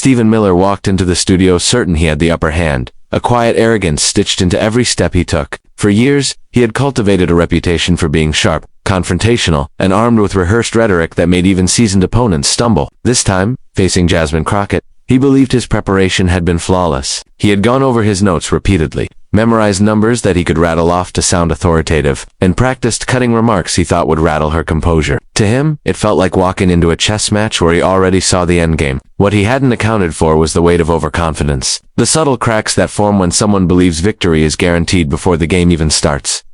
Stephen Miller walked into the studio certain he had the upper hand, a quiet arrogance stitched into every step he took. For years, he had cultivated a reputation for being sharp, confrontational, and armed with rehearsed rhetoric that made even seasoned opponents stumble. This time, facing Jasmine Crockett, he believed his preparation had been flawless. He had gone over his notes repeatedly, memorized numbers that he could rattle off to sound authoritative, and practiced cutting remarks he thought would rattle her composure. To him, it felt like walking into a chess match where he already saw the endgame. What he hadn't accounted for was the weight of overconfidence, the subtle cracks that form when someone believes victory is guaranteed before the game even starts.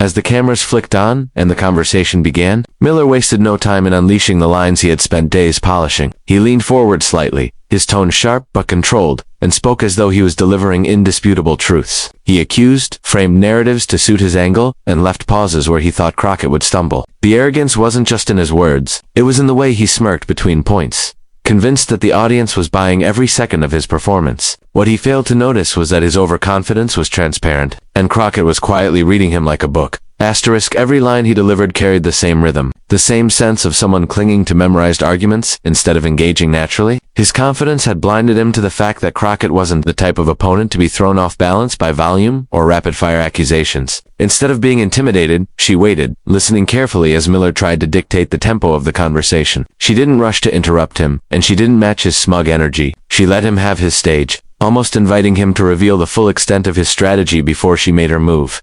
As the cameras flicked on and the conversation began, Miller wasted no time in unleashing the lines he had spent days polishing. He leaned forward slightly, his tone sharp but controlled, and spoke as though he was delivering indisputable truths. He accused, framed narratives to suit his angle, and left pauses where he thought Crockett would stumble. The arrogance wasn't just in his words, it was in the way he smirked between points, convinced that the audience was buying every second of his performance. What he failed to notice was that his overconfidence was transparent, and Crockett was quietly reading him like a book. Every line he delivered carried the same rhythm, the same sense of someone clinging to memorized arguments instead of engaging naturally. His confidence had blinded him to the fact that Crockett wasn't the type of opponent to be thrown off balance by volume or rapid-fire accusations. Instead of being intimidated, she waited, listening carefully as Miller tried to dictate the tempo of the conversation. She didn't rush to interrupt him, and she didn't match his smug energy. She let him have his stage, almost inviting him to reveal the full extent of his strategy before she made her move.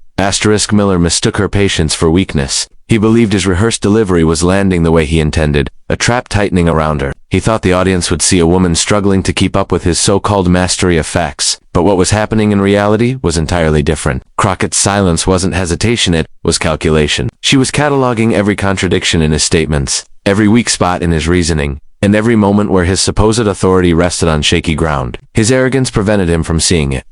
Miller mistook her patience for weakness. He believed his rehearsed delivery was landing the way he intended, a trap tightening around her. He thought the audience would see a woman struggling to keep up with his so-called mastery of facts. But what was happening in reality was entirely different. Crockett's silence wasn't hesitation, it was calculation. She was cataloging every contradiction in his statements, every weak spot in his reasoning, and every moment where his supposed authority rested on shaky ground. His arrogance prevented him from seeing it.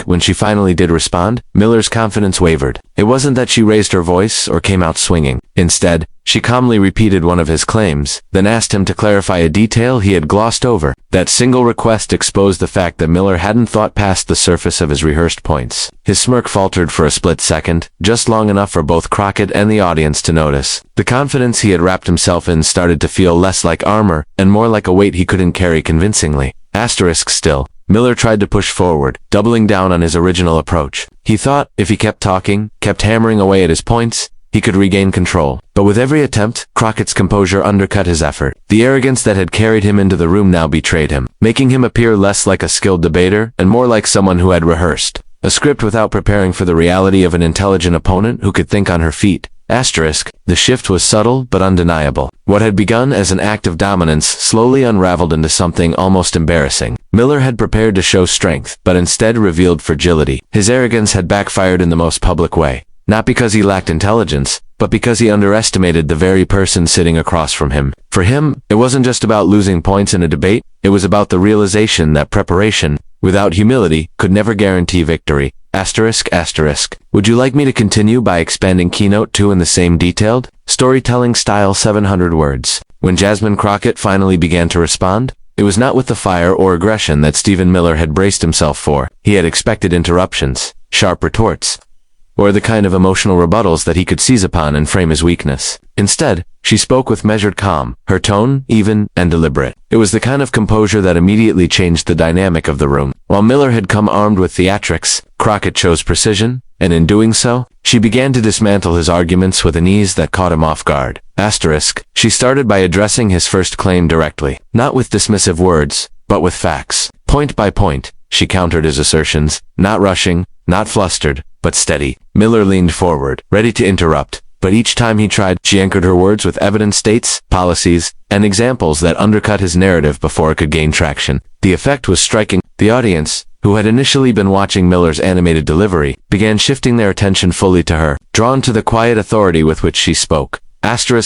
When she finally did respond, Miller's confidence wavered. It wasn't that she raised her voice or came out swinging. Instead, she calmly repeated one of his claims, then asked him to clarify a detail he had glossed over. That single request exposed the fact that Miller hadn't thought past the surface of his rehearsed points. His smirk faltered for a split second, just long enough for both Crockett and the audience to notice. The confidence he had wrapped himself in started to feel less like armor and more like a weight he couldn't carry convincingly. Still, Miller tried to push forward, doubling down on his original approach. He thought, if he kept talking, kept hammering away at his points, he could regain control. But with every attempt, Crockett's composure undercut his effort. The arrogance that had carried him into the room now betrayed him, making him appear less like a skilled debater and more like someone who had rehearsed a script without preparing for the reality of an intelligent opponent who could think on her feet. The shift was subtle but undeniable. What had begun as an act of dominance slowly unraveled into something almost embarrassing. Miller had prepared to show strength, but instead revealed fragility. His arrogance had backfired in the most public way, not because he lacked intelligence, but because he underestimated the very person sitting across from him. For him, it wasn't just about losing points in a debate, it was about the realization that preparation, without humility, could never guarantee victory. Would you like me to continue by expanding Keynote 2 in the same detailed, storytelling style 700 words? When Jasmine Crockett finally began to respond, it was not with the fire or aggression that Stephen Miller had braced himself for. He had expected interruptions, sharp retorts, or the kind of emotional rebuttals that he could seize upon and frame his weakness. Instead, she spoke with measured calm, her tone even and deliberate. It was the kind of composure that immediately changed the dynamic of the room. While Miller had come armed with theatrics, Crockett chose precision, and in doing so, she began to dismantle his arguments with an ease that caught him off guard. She started by addressing his first claim directly, not with dismissive words, but with facts. Point by point, she countered his assertions, not rushing, not flustered, but steady. Miller leaned forward, ready to interrupt, but each time he tried, she anchored her words with evidence, states, policies, and examples that undercut his narrative before it could gain traction. The effect was striking. The audience, who had initially been watching Miller's animated delivery, began shifting their attention fully to her, drawn to the quiet authority with which she spoke.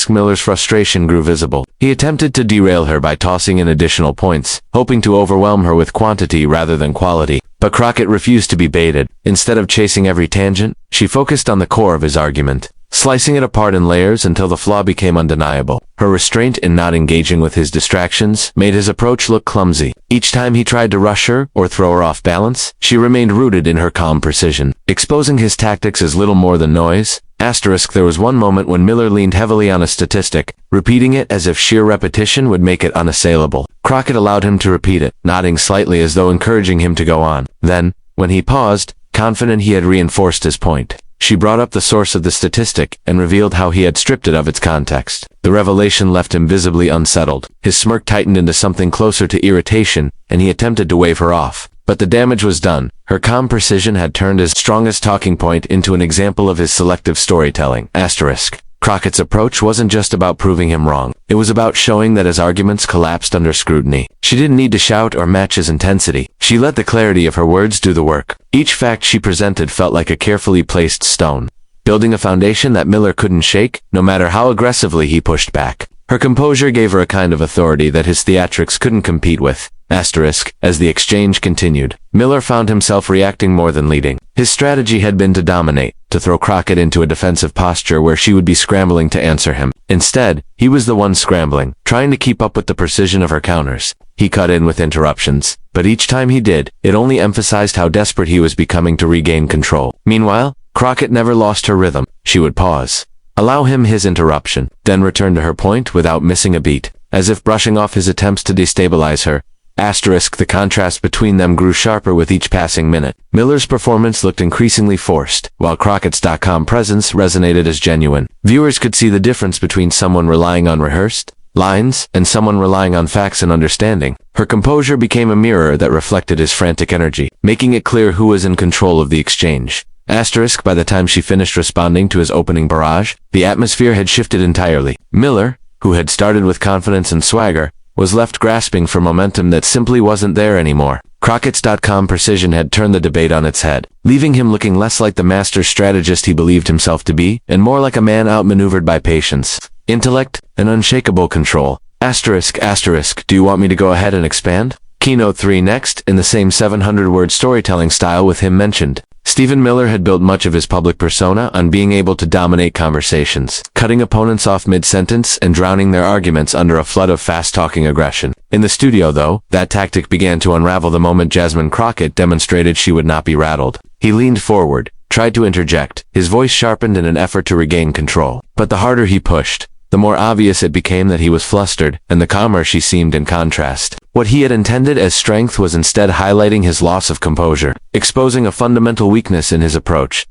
Miller's frustration grew visible. He attempted to derail her by tossing in additional points, hoping to overwhelm her with quantity rather than quality. But Crockett refused to be baited. Instead of chasing every tangent, she focused on the core of his argument, slicing it apart in layers until the flaw became undeniable. Her restraint in not engaging with his distractions made his approach look clumsy. Each time he tried to rush her or throw her off balance, she remained rooted in her calm precision. Exposing his tactics as little more than noise, There was one moment when Miller leaned heavily on a statistic, repeating it as if sheer repetition would make it unassailable. Crockett allowed him to repeat it, nodding slightly as though encouraging him to go on. Then, when he paused, confident he had reinforced his point, she brought up the source of the statistic and revealed how he had stripped it of its context. The revelation left him visibly unsettled. His smirk tightened into something closer to irritation, and he attempted to wave her off. But the damage was done. Her calm precision had turned his strongest talking point into an example of his selective storytelling. Crockett's approach wasn't just about proving him wrong. It was about showing that his arguments collapsed under scrutiny. She didn't need to shout or match his intensity. She let the clarity of her words do the work. Each fact she presented felt like a carefully placed stone, building a foundation that Miller couldn't shake, no matter how aggressively he pushed back. Her composure gave her a kind of authority that his theatrics couldn't compete with. As the exchange continued, Miller found himself reacting more than leading. His strategy had been to dominate, to throw Crockett into a defensive posture where she would be scrambling to answer him. Instead, he was the one scrambling, trying to keep up with the precision of her counters. He cut in with interruptions, but each time he did, it only emphasized how desperate he was becoming to regain control. Meanwhile, Crockett never lost her rhythm. She would pause, allow him his interruption, then return to her point without missing a beat, as if brushing off his attempts to destabilize her. The contrast between them grew sharper with each passing minute. Miller's performance looked increasingly forced, while Crockett's.com presence resonated as genuine. Viewers could see the difference between someone relying on rehearsed lines and someone relying on facts and understanding. Her composure became a mirror that reflected his frantic energy, making it clear who was in control of the exchange. By the time she finished responding to his opening barrage, the atmosphere had shifted entirely. Miller, who had started with confidence and swagger, was left grasping for momentum that simply wasn't there anymore. Crockett's.com precision had turned the debate on its head, leaving him looking less like the master strategist he believed himself to be, and more like a man outmaneuvered by patience, intellect, and unshakable control. Do you want me to go ahead and expand? Keynote 3 next, in the same 700-word storytelling style with him mentioned. Stephen Miller had built much of his public persona on being able to dominate conversations, cutting opponents off mid-sentence and drowning their arguments under a flood of fast-talking aggression. In the studio, though, that tactic began to unravel the moment Jasmine Crockett demonstrated she would not be rattled. He leaned forward, tried to interject, his voice sharpened in an effort to regain control. But the harder he pushed, the more obvious it became that he was flustered, and the calmer she seemed in contrast. What he had intended as strength was instead highlighting his loss of composure, exposing a fundamental weakness in his approach.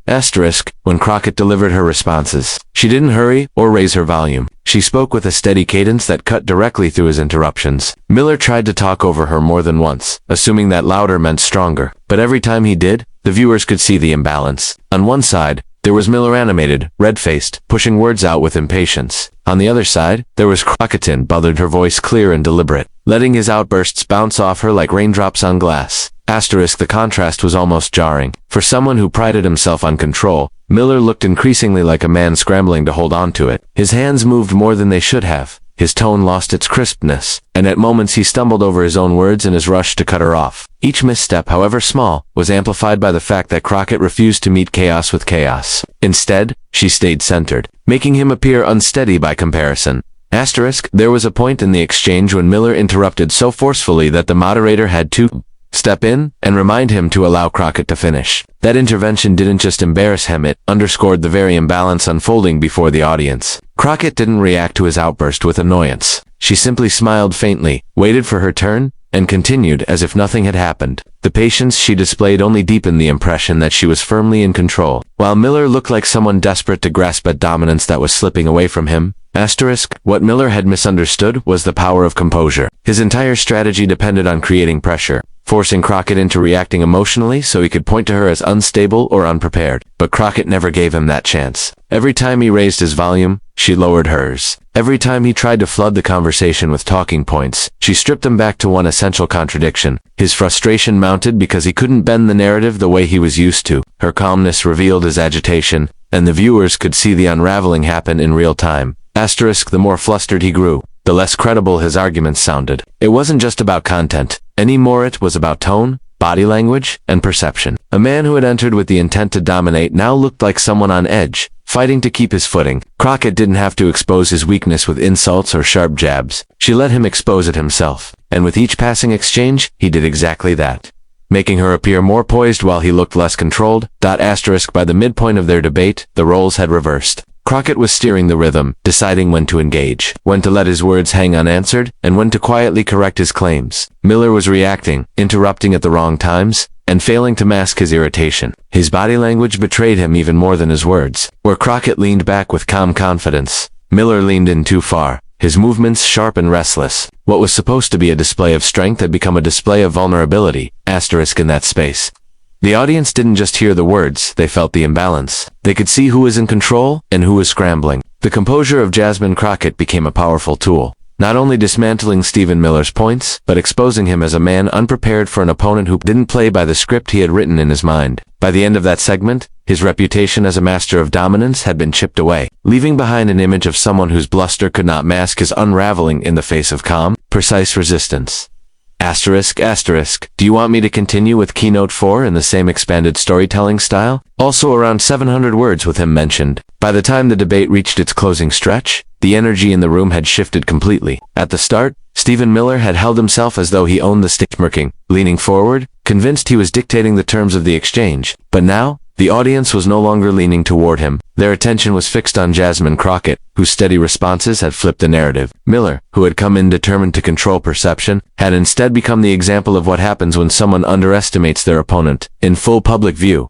When Crockett delivered her responses, she didn't hurry or raise her volume. She spoke with a steady cadence that cut directly through his interruptions. Miller tried to talk over her more than once, assuming that louder meant stronger. But every time he did, the viewers could see the imbalance. On one side, there was Miller animated, red-faced, pushing words out with impatience. On the other side, there was Crockett, bothered, her voice clear and deliberate, letting his outbursts bounce off her like raindrops on glass. The contrast was almost jarring. For someone who prided himself on control, Miller looked increasingly like a man scrambling to hold on to it. His hands moved more than they should have. His tone lost its crispness, and at moments he stumbled over his own words in his rush to cut her off. Each misstep, however small, was amplified by the fact that Crockett refused to meet chaos with chaos. Instead, she stayed centered, making him appear unsteady by comparison. There was a point in the exchange when Miller interrupted so forcefully that the moderator had to step in and remind him to allow Crockett to finish. That intervention didn't just embarrass him, it underscored the very imbalance unfolding before the audience. Crockett didn't react to his outburst with annoyance. She simply smiled faintly, waited for her turn, and continued as if nothing had happened. The patience she displayed only deepened the impression that she was firmly in control, while Miller looked like someone desperate to grasp at dominance that was slipping away from him. What Miller had misunderstood was the power of composure. His entire strategy depended on creating pressure, forcing Crockett into reacting emotionally so he could point to her as unstable or unprepared. But Crockett never gave him that chance. Every time he raised his volume, she lowered hers. Every time he tried to flood the conversation with talking points, she stripped him back to one essential contradiction. His frustration mounted because he couldn't bend the narrative the way he was used to. Her calmness revealed his agitation, and the viewers could see the unraveling happen in real time. The more flustered he grew, the less credible his arguments sounded. It wasn't just about content anymore, it was about tone, body language, and perception. A man who had entered with the intent to dominate now looked like someone on edge, fighting to keep his footing. Crockett didn't have to expose his weakness with insults or sharp jabs. She let him expose it himself, and with each passing exchange, he did exactly that. making her appear more poised while he looked less controlled. By the midpoint of their debate, the roles had reversed. Crockett was steering the rhythm, deciding when to engage, when to let his words hang unanswered, and when to quietly correct his claims. Miller was reacting, interrupting at the wrong times, and failing to mask his irritation. His body language betrayed him even more than his words. Where Crockett leaned back with calm confidence, Miller leaned in too far, his movements sharp and restless. What was supposed to be a display of strength had become a display of vulnerability, in that space. The audience didn't just hear the words, they felt the imbalance. They could see who was in control and who was scrambling. The composure of Jasmine Crockett became a powerful tool, not only dismantling Stephen Miller's points, but exposing him as a man unprepared for an opponent who didn't play by the script he had written in his mind. By the end of that segment, his reputation as a master of dominance had been chipped away, leaving behind an image of someone whose bluster could not mask his unraveling in the face of calm, precise resistance. Do you want me to continue with Keynote 4 in the same expanded storytelling style? Also around 700 words with him mentioned. By the time the debate reached its closing stretch, the energy in the room had shifted completely. At the start, Stephen Miller had held himself as though he owned the stage, smirking, leaning forward, convinced he was dictating the terms of the exchange. But now, the audience was no longer leaning toward him. Their attention was fixed on Jasmine Crockett, whose steady responses had flipped the narrative. Miller, who had come in determined to control perception, had instead become the example of what happens when someone underestimates their opponent, in full public view.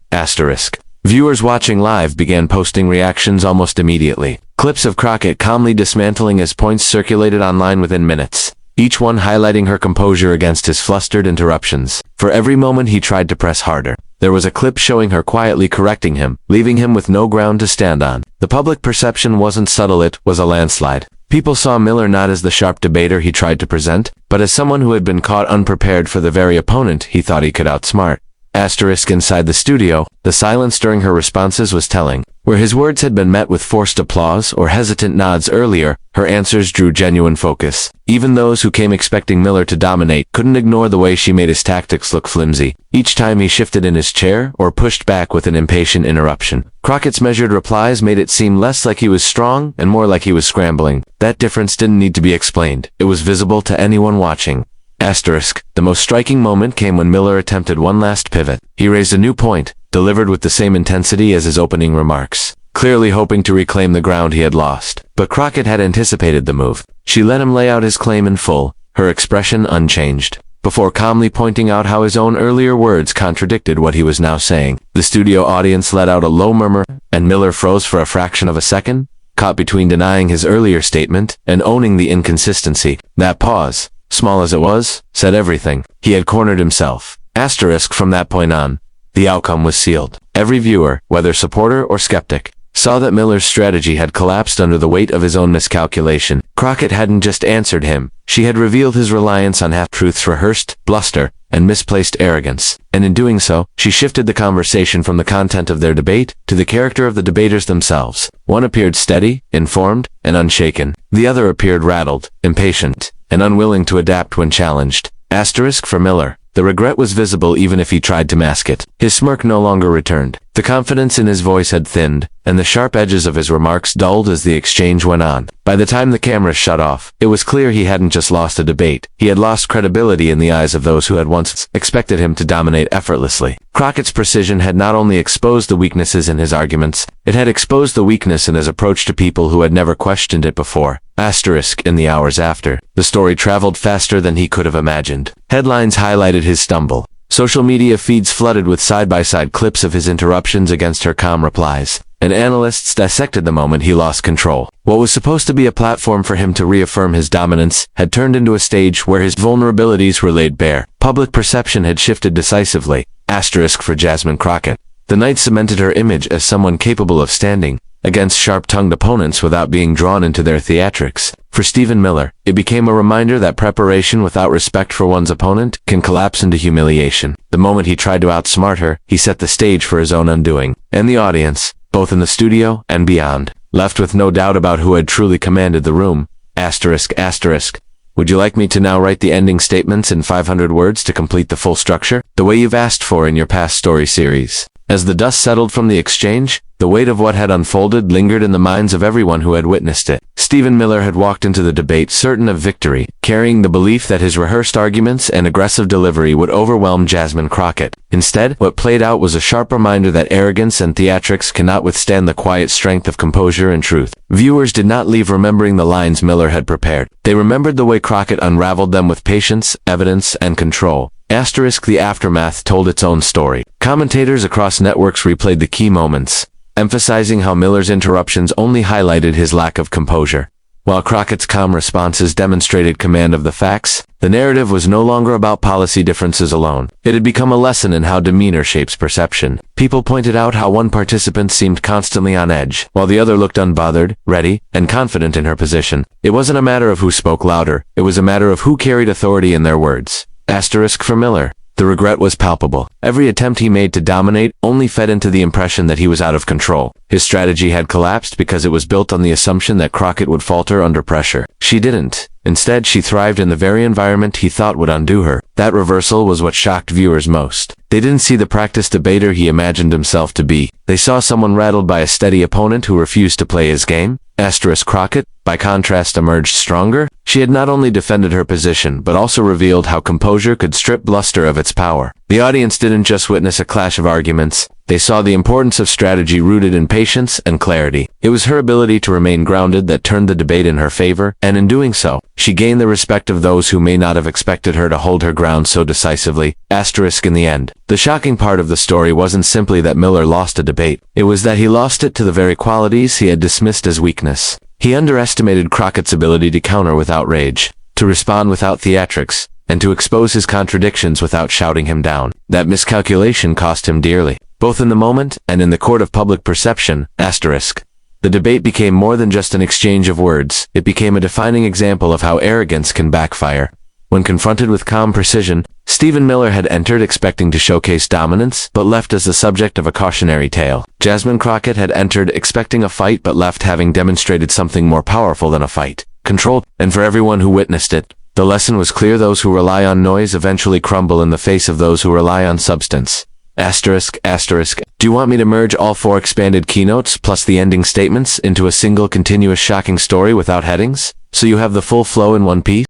Viewers watching live began posting reactions almost immediately. Clips of Crockett calmly dismantling his points circulated online within minutes, each one highlighting her composure against his flustered interruptions. For every moment he tried to press harder, there was a clip showing her quietly correcting him, leaving him with no ground to stand on. The public perception wasn't subtle, it was a landslide. People saw Miller not as the sharp debater he tried to present, but as someone who had been caught unprepared for the very opponent he thought he could outsmart. Inside the studio, the silence during her responses was telling. Where his words had been met with forced applause or hesitant nods earlier, her answers drew genuine focus. Even those who came expecting Miller to dominate couldn't ignore the way she made his tactics look flimsy. Each time he shifted in his chair or pushed back with an impatient interruption, Crockett's measured replies made it seem less like he was strong and more like he was scrambling. That difference didn't need to be explained. It was visible to anyone watching. The most striking moment came when Miller attempted one last pivot. He raised a new point, delivered with the same intensity as his opening remarks, clearly hoping to reclaim the ground he had lost. But Crockett had anticipated the move. She let him lay out his claim in full, her expression unchanged, before calmly pointing out how his own earlier words contradicted what he was now saying. The studio audience let out a low murmur, and Miller froze for a fraction of a second, caught between denying his earlier statement and owning the inconsistency. That pause, small as it was, said everything. He had cornered himself. From that point on, the outcome was sealed. Every viewer, whether supporter or skeptic, saw that Miller's strategy had collapsed under the weight of his own miscalculation. Crockett hadn't just answered him, she had revealed his reliance on half-truths, rehearsed bluster, and misplaced arrogance. And in doing so, she shifted the conversation from the content of their debate to the character of the debaters themselves. One appeared steady, informed, and unshaken. The other appeared rattled, impatient, and unwilling to adapt when challenged. For Miller, the regret was visible even if he tried to mask it. His smirk no longer returned. The confidence in his voice had thinned, and the sharp edges of his remarks dulled as the exchange went on. By the time the cameras shut off, it was clear he hadn't just lost a debate, he had lost credibility in the eyes of those who had once expected him to dominate effortlessly. Crockett's precision had not only exposed the weaknesses in his arguments, it had exposed the weakness in his approach to people who had never questioned it before. In the hours after, the story traveled faster than he could have imagined. Headlines highlighted his stumble. Social media feeds flooded with side-by-side clips of his interruptions against her calm replies, and analysts dissected the moment he lost control. What was supposed to be a platform for him to reaffirm his dominance had turned into a stage where his vulnerabilities were laid bare. Public perception had shifted decisively. For Jasmine Crockett, the night cemented her image as someone capable of standing against sharp-tongued opponents without being drawn into their theatrics. For Stephen Miller, it became a reminder that preparation without respect for one's opponent can collapse into humiliation. The moment he tried to outsmart her, he set the stage for his own undoing. And the audience, both in the studio and beyond, left with no doubt about who had truly commanded the room. Would you like me to now write the ending statements in 500 words to complete the full structure, the way you've asked for in your past story series? As the dust settled from the exchange, the weight of what had unfolded lingered in the minds of everyone who had witnessed it. Stephen Miller had walked into the debate certain of victory, carrying the belief that his rehearsed arguments and aggressive delivery would overwhelm Jasmine Crockett. Instead, what played out was a sharp reminder that arrogance and theatrics cannot withstand the quiet strength of composure and truth. Viewers did not leave remembering the lines Miller had prepared. They remembered the way Crockett unraveled them with patience, evidence, and control. The aftermath told its own story. Commentators across networks replayed the key moments, emphasizing how Miller's interruptions only highlighted his lack of composure. While Crockett's calm responses demonstrated command of the facts, the narrative was no longer about policy differences alone. It had become a lesson in how demeanor shapes perception. People pointed out how one participant seemed constantly on edge, while the other looked unbothered, ready, and confident in her position. It wasn't a matter of who spoke louder, it was a matter of who carried authority in their words. For Miller. The regret was palpable. Every attempt he made to dominate only fed into the impression that he was out of control. His strategy had collapsed because it was built on the assumption that Crockett would falter under pressure. She didn't. Instead, she thrived in the very environment he thought would undo her. That reversal was what shocked viewers most. They didn't see the practiced debater he imagined himself to be. They saw someone rattled by a steady opponent who refused to play his game. Crockett, by contrast, emerged stronger. She had not only defended her position, but also revealed how composure could strip bluster of its power. The audience didn't just witness a clash of arguments. They saw the importance of strategy rooted in patience and clarity. It was her ability to remain grounded that turned the debate in her favor, and in doing so, she gained the respect of those who may not have expected her to hold her ground so decisively. In the end, the shocking part of the story wasn't simply that Miller lost a debate. It was that he lost it to the very qualities he had dismissed as weakness. He underestimated Crockett's ability to counter without rage, to respond without theatrics, and to expose his contradictions without shouting him down. That miscalculation cost him dearly, both in the moment and in the court of public perception. The debate became more than just an exchange of words. It became a defining example of how arrogance can backfire. When confronted with calm precision, Stephen Miller had entered expecting to showcase dominance, but left as the subject of a cautionary tale. Jasmine Crockett had entered expecting a fight, but left having demonstrated something more powerful than a fight: control. And for everyone who witnessed it, the lesson was clear: those who rely on noise eventually crumble in the face of those who rely on substance. Do you want me to merge all 4 expanded keynotes plus the ending statements into a single continuous shocking story without headings, so you have the full flow in one piece?